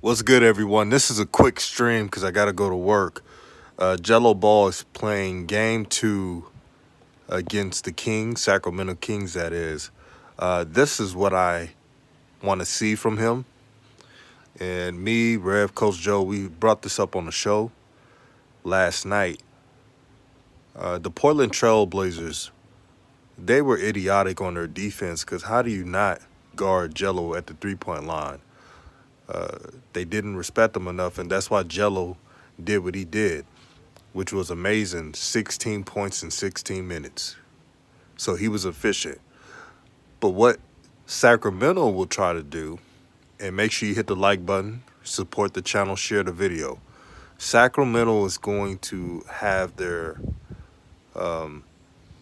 What's good, everyone? This is a quick stream because I got to go to work. Jello Ball is playing game 2 against the Kings, Sacramento Kings, that is. This is what I want to see from him. And me, Rev, Coach Joe, we brought this up on the show last night. The Portland Trail Blazers, they were idiotic on their defense because how do you not guard Jello at the three-point line? They didn't respect him enough, and that's why Jello did what he did, which was amazing, 16 points in 16 minutes. So he was efficient. But what Sacramento will try to do, and make sure you hit the like button, support the channel, share the video. Sacramento is going to have their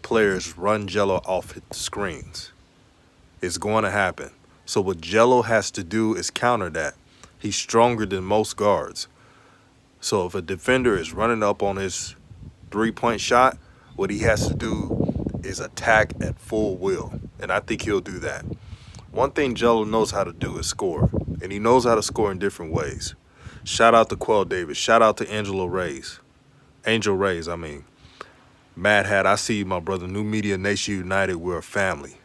players run Jello off the screens. It's going to happen. So what Jello has to do is counter that. He's stronger than most guards. So if a defender is running up on his three-point shot, what he has to do is attack at full will. And I think he'll do that. One thing Jello knows how to do is score. And he knows how to score in different ways. Shout out to Quell Davis. Shout out to Angel Reyes. Mad Hat, I see you, my brother. New Media Nation United, we're a family.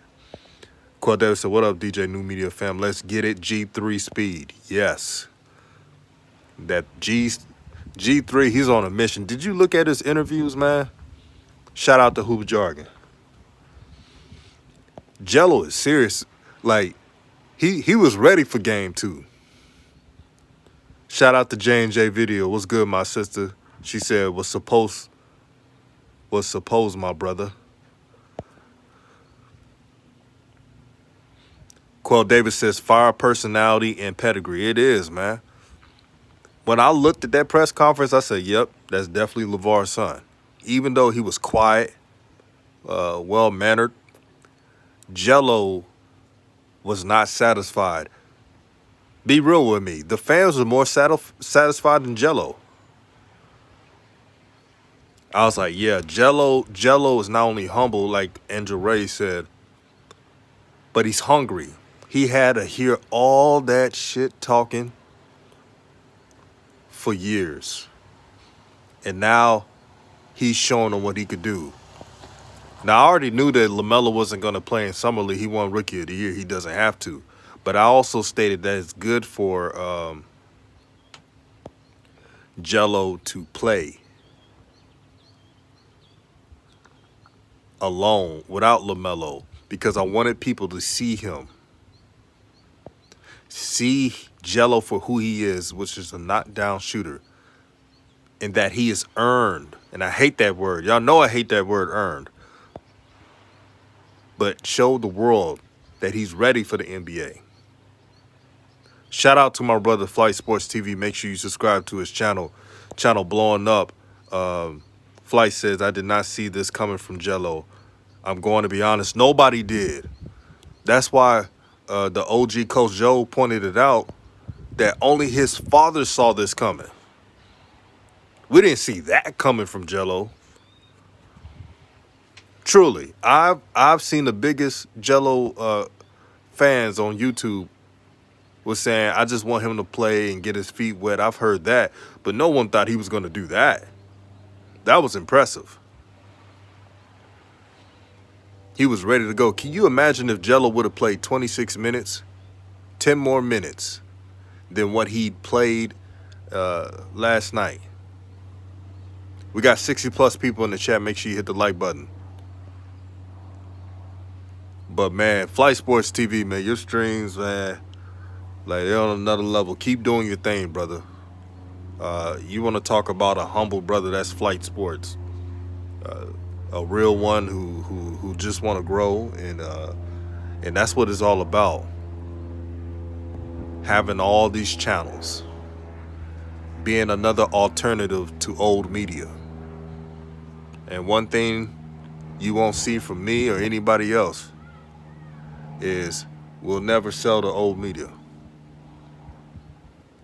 Quell Davis said, what up, DJ New Media fam? Let's get it, G3 speed. Yes. That G3, he's on a mission. Did you look at his interviews, man? Shout out to Hoop Jargon. Jello is serious. Like, he was ready for game 2. Shout out to J&J Video. What's good, my sister? She said, was supposed, my brother. Quell Davis says, fire personality and pedigree. It is, man. When I looked at that press conference, I said, yep, that's definitely LeVar's son. Even though he was quiet, well-mannered, Jello was not satisfied. Be real with me. The fans were more satisfied than Jello. I was like, yeah, Jello is not only humble, like Angel Ray said, but he's hungry. He had to hear all that shit talking for years. And now he's showing them what he could do. Now, I already knew that LaMelo wasn't going to play in Summer League. He won Rookie of the Year. He doesn't have to. But I also stated that it's good for Jello to play alone without LaMelo because I wanted people to see him. See Jello for who he is, which is a knockdown shooter, and that he is earned. And I hate that word. Y'all know I hate that word, earned. But show the world that he's ready for the NBA. Shout out to my brother, Flight Sports TV. Make sure you subscribe to his channel. Channel blowing up. Flight says, I did not see this coming from Jello. I'm going to be honest. Nobody did. That's why the OG Coach Joe pointed it out that only his father saw this coming. We didn't see that coming from Jello. Truly, I've seen the biggest Jello fans on YouTube was saying, I just want him to play and get his feet wet. I've heard that, but no one thought he was going to do that. That was impressive. He was ready to go. Can you imagine if Jello would have played 26 minutes, 10 more minutes than what he played last night? We got 60+ people in the chat. Make sure you hit the like button. But, man, Flight Sports TV, man, your streams, man, like, they're on another level. Keep doing your thing, brother. You want to talk about a humble brother, that's Flight Sports. A real one who just want to grow, and that's what it's all about. Having all these channels. Being another alternative to old media. And one thing you won't see from me or anybody else is we'll never sell to old media.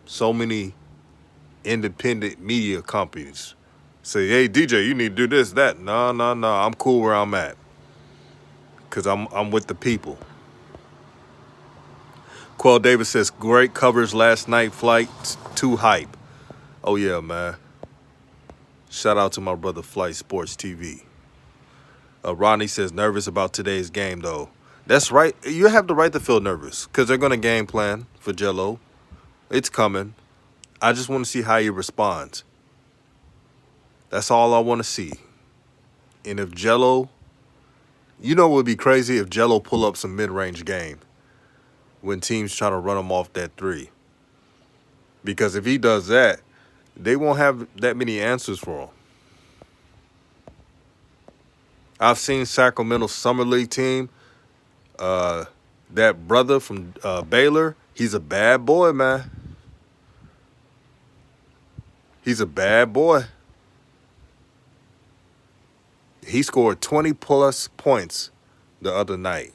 So many independent media companies say, hey, DJ, you need to do this, that. No. I'm cool where I'm at because I'm with the people. Quell Davis says, great coverage last night. Flight too hype. Oh, yeah, man. Shout out to my brother, Flight Sports TV. Ronnie says, nervous about today's game, though. That's right. You have the right to feel nervous because they're going to game plan for Jello. It's coming. I just want to see how he responds. That's all I want to see. And if Jello, you know what would be crazy if Jello pull up some mid-range game when teams try to run him off that three. Because if he does that, they won't have that many answers for him. I've seen Sacramento Summer League team. That brother from Baylor, he's a bad boy, man. He's a bad boy. He scored 20-plus points the other night.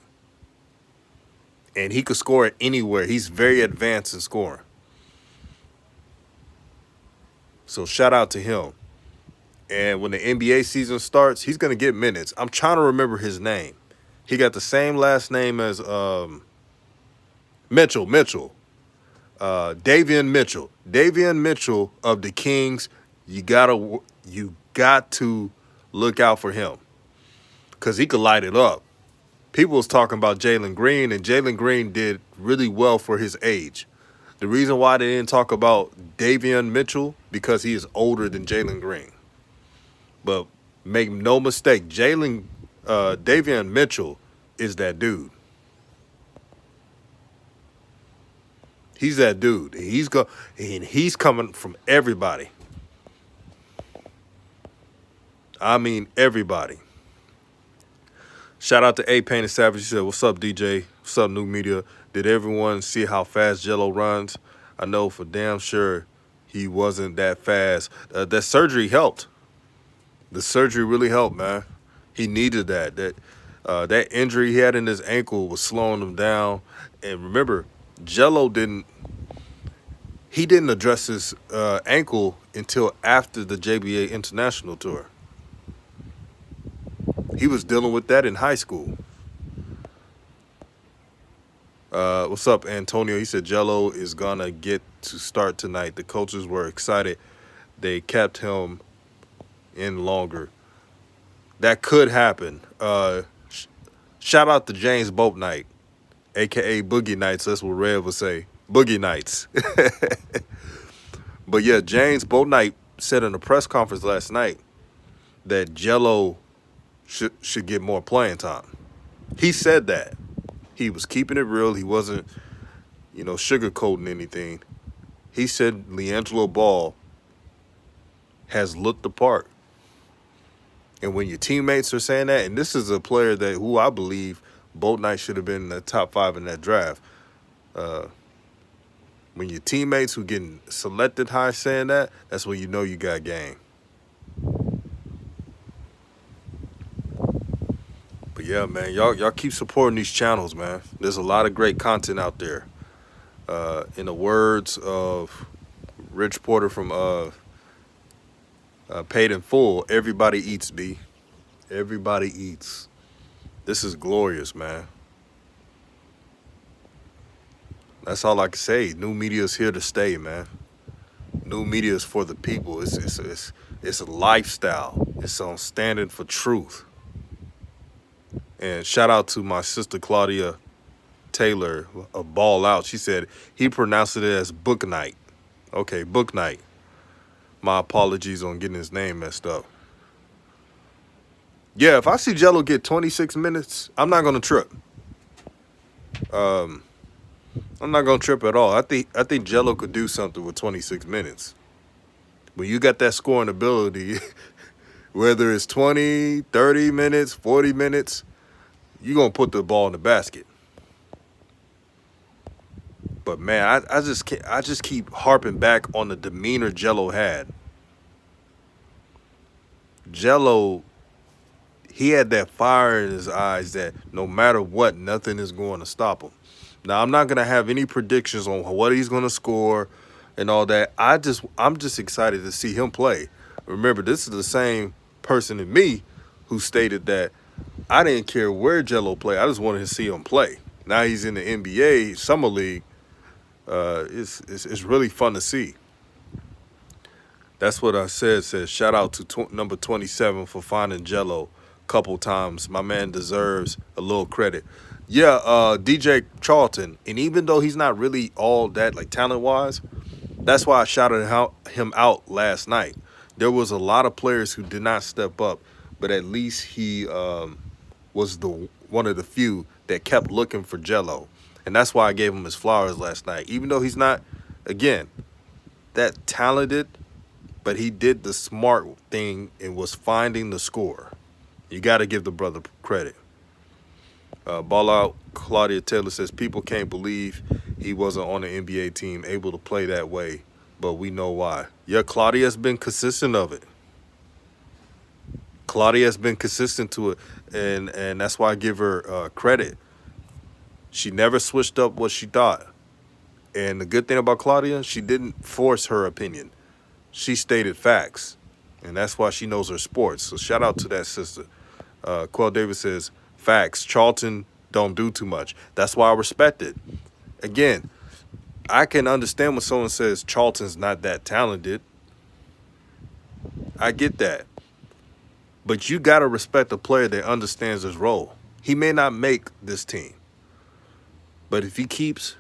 And he could score it anywhere. He's very advanced in scoring. So shout out to him. And when the NBA season starts, he's going to get minutes. I'm trying to remember his name. He got the same last name as Mitchell. Davion Mitchell. Davion Mitchell of the Kings, you got to look out for him because he could light it up. People was talking about Jalen Green, and Jalen Green did really well for his age. The reason why they didn't talk about Davion Mitchell, because he is older than Jalen Green. But make no mistake, Davion Mitchell is that dude. He's that dude. He's coming from everybody. I mean everybody. Shout out to A Painted Savage. He said, what's up, DJ? What's up, New Media? Did everyone see how fast Jello runs? I know for damn sure he wasn't that fast. That surgery helped. The surgery really helped, man. He needed that. That injury he had in his ankle was slowing him down. And remember, Jello didn't address his ankle until after the JBA International Tour. He was dealing with that in high school. What's up, Antonio? He said Jello is going to get to start tonight. The coaches were excited. They kept him in longer. That could happen. Shout out to James Boat Knight, a.k.a. Boogie Nights. That's what Rev would say. Boogie Nights. But, yeah, James Boat Knight said in a press conference last night that Jello should get more playing time. He said that. He was keeping it real. He wasn't, sugarcoating anything. He said LiAngelo Ball has looked the part. And when your teammates are saying that, and this is a player who I believe Boat Knight should have been in the top 5 in that draft. When your teammates who getting selected high saying that, that's when you know you got game. But yeah, man, y'all keep supporting these channels, man. There's a lot of great content out there. In the words of Rich Porter from Paid in Full, everybody eats, B. Everybody eats. This is glorious, man. That's all I can say. New media is here to stay, man. New media is for the people. It's a lifestyle. It's on standing for truth. And shout out to my sister Claudia Taylor of Ball Out. She said he pronounced it as Book Night. Okay, Book Night. My apologies on getting his name messed up. Yeah, if I see Jello get 26 minutes, I'm not gonna trip. I'm not gonna trip at all. I think Jello could do something with 26 minutes. When you got that scoring ability, whether it's 20, 30 minutes, 40 minutes, you're gonna put the ball in the basket. But man, I just keep harping back on the demeanor Jello had. Jello, he had that fire in his eyes that no matter what, nothing is going to stop him. Now, I'm not going to have any predictions on what he's going to score and all that. I'm just excited to see him play. Remember, this is the same person in me who stated that I didn't care where Jello played. I just wanted to see him play. Now he's in the NBA Summer League. It's really fun to see. That's what I said. Says shout out to number 27 for finding Jello a couple times. My man deserves a little credit. Yeah, DJ Charlton, and even though he's not really all that like talent wise, that's why I shouted him out last night. There was a lot of players who did not step up, but at least he was the one of the few that kept looking for Jello, and that's why I gave him his flowers last night. Even though he's not, again, that talented, but he did the smart thing and was finding the score. You got to give the brother credit. Ball out. Claudia Taylor says people can't believe he wasn't on the NBA team able to play that way, but we know why. Yeah, Claudia's been consistent of it. Claudia's been consistent to it, and that's why I give her credit. She never switched up what she thought. And the good thing about Claudia, she didn't force her opinion. She stated facts, and that's why she knows her sports. So shout out to that sister. Quell Davis says, facts. Charlton don't do too much. That's why I respect it. Again, I can understand when someone says Charlton's not that talented. I get that. But you got to respect a player that understands his role. He may not make this team. But if he keeps,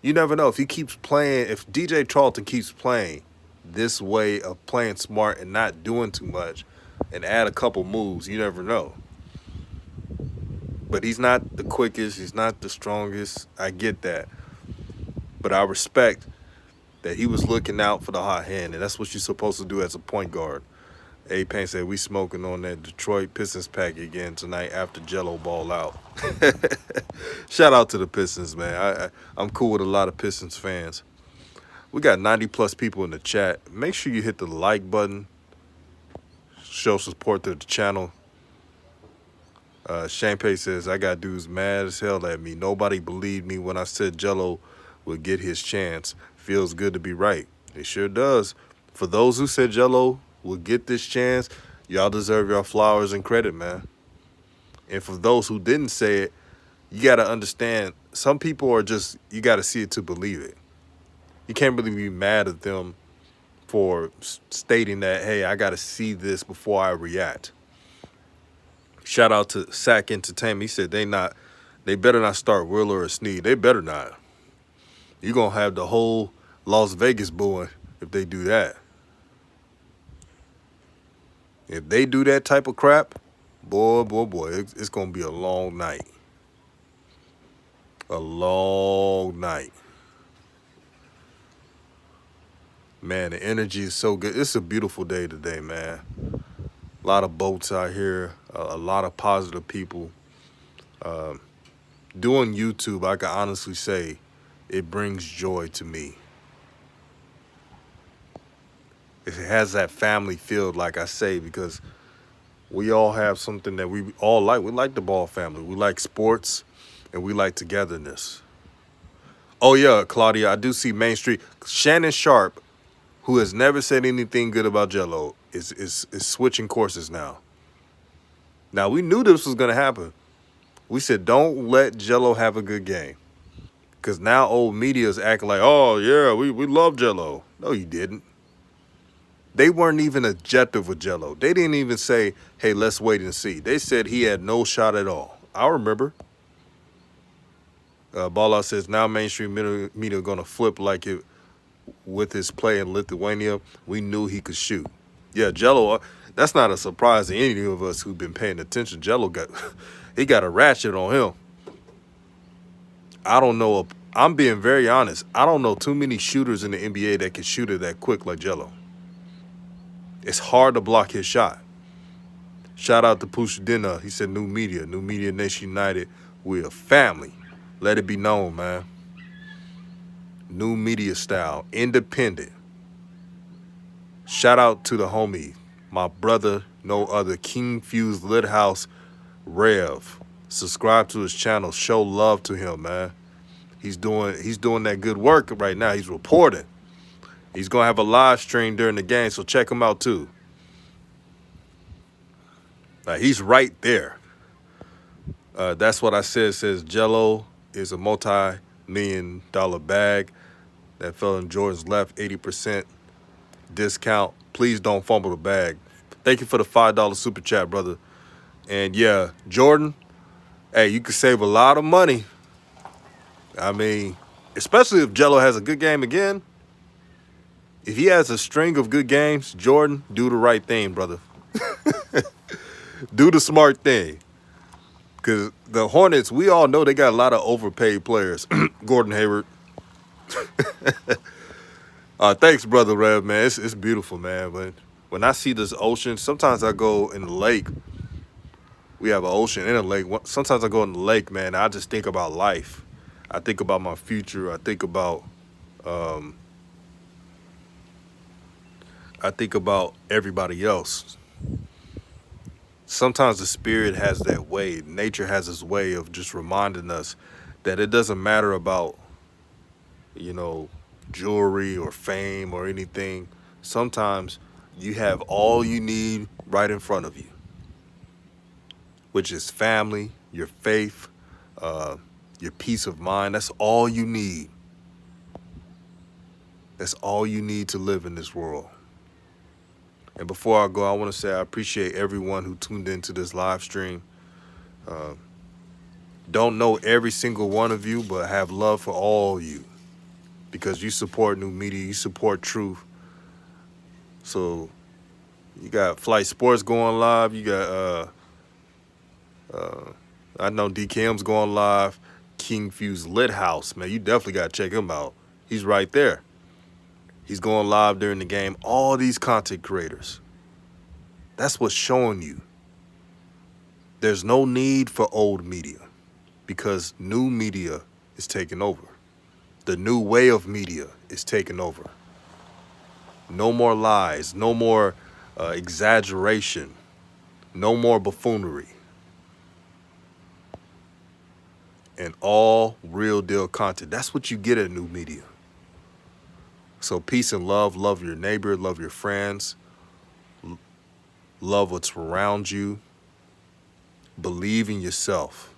you never know. If he keeps playing, if DJ Charlton keeps playing this way of playing smart and not doing too much and add a couple moves, you never know. But he's not the quickest. He's not the strongest. I get that. But I respect that he was looking out for the hot hand, and that's what you're supposed to do as a point guard. A Payne said, we smoking on that Detroit Pistons pack again tonight after Jello ball out. Shout out to the Pistons, man. I'm cool with a lot of Pistons fans. We got 90-plus people in the chat. Make sure you hit the like button. Show support to the channel. Champagne says, I got dudes mad as hell at me. Nobody believed me when I said Jello would get his chance. Feels good to be right. It sure does. For those who said Jello will get this chance, y'all deserve your flowers and credit, man. And for those who didn't say it, you got to understand, some people are just, you got to see it to believe it. You can't really be mad at them for stating that, hey, I got to see this before I react. Shout out to Sack Entertainment. He said they better not start Willer or Snead. They better not. You're going to have the whole Las Vegas booing if they do that. If they do that type of crap, boy, it's going to be a long night. A long night. Man, the energy is so good. It's a beautiful day today, man. A lot of boats out here, a lot of positive people. Doing YouTube, I can honestly say, it brings joy to me. It has that family feel, like I say, because we all have something that we all like. We like the Ball family. We like sports, and we like togetherness. Oh, yeah, Claudia, I do see Main Street. Shannon Sharp, who has never said anything good about Jello, is switching courses now. Now, we knew this was going to happen. We said, don't let Jello have a good game. Because now old media is acting like, oh, yeah, we love Jello. No, you didn't. They weren't even objective with Jello. They didn't even say, hey, let's wait and see. They said he had no shot at all. I remember. Balla says, now mainstream media going to flip like it with his play in Lithuania. We knew he could shoot. Yeah, Jello, that's not a surprise to any of us who've been paying attention. Jello he got a ratchet on him. I don't know. I'm being very honest. I don't know too many shooters in the NBA that can shoot it that quick like Jello. It's hard to block his shot. Shout out to Pusha Dinner. He said, New Media Nation United. We're a family. Let it be known, man. New media style, independent. Shout out to the homie, my brother, no other, King Fuse Lit House Rev. Subscribe to his channel. Show love to him, man. He's doing that good work right now. He's reporting. He's going to have a live stream during the game, so check him out too. He's right there. That's what I said. It says Jello is a $1 million bag that fell in Jordan's left, 80% discount. Please don't fumble the bag. Thank you for the $5 super chat, brother. And yeah, Jordan, hey, you can save a lot of money. I mean, especially if Jello has a good game again. If he has a string of good games, Jordan, do the right thing, brother. Do the smart thing. Because the Hornets, we all know they got a lot of overpaid players. Gordon Hayward. Thanks, brother Rev, man. It's beautiful, man. But when I see this ocean, sometimes I go in the lake. We have an ocean and a lake. Sometimes I go in the lake, man. I just think about life. I think about my future. I think about everybody else. Sometimes the spirit has that way. Nature has its way of just reminding us that it doesn't matter about, jewelry or fame or anything. Sometimes you have all you need right in front of you, which is family, your faith, your peace of mind. That's all you need. That's all you need to live in this world. And before I go, I want to say I appreciate everyone who tuned into this live stream. Don't know every single one of you, but have love for all you, because you support new media, you support truth. So you got Flight Sports going live. You got, I know DKM's going live. King Fuse Lit House, man, you definitely got to check him out. He's right there. He's going live during the game. All these content creators. That's what's showing you. There's no need for old media because new media is taking over. The new way of media is taking over. No more lies. No more exaggeration. No more buffoonery. And all real deal content. That's what you get at new media. So peace and love. Love your neighbor. Love your friends. Love what's around you. Believe in yourself.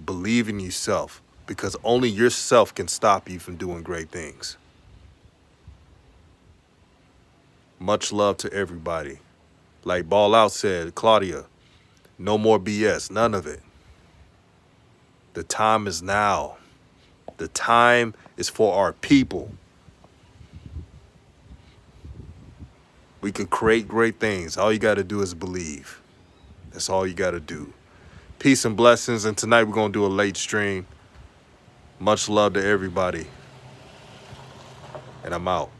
Believe in yourself, because only yourself can stop you from doing great things. Much love to everybody. Like Ball Out said, Claudia, no more BS. None of it. The time is now. The time is for our people. We can create great things. All you got to do is believe. That's all you got to do. Peace and blessings. And tonight we're going to do a late stream. Much love to everybody. And I'm out.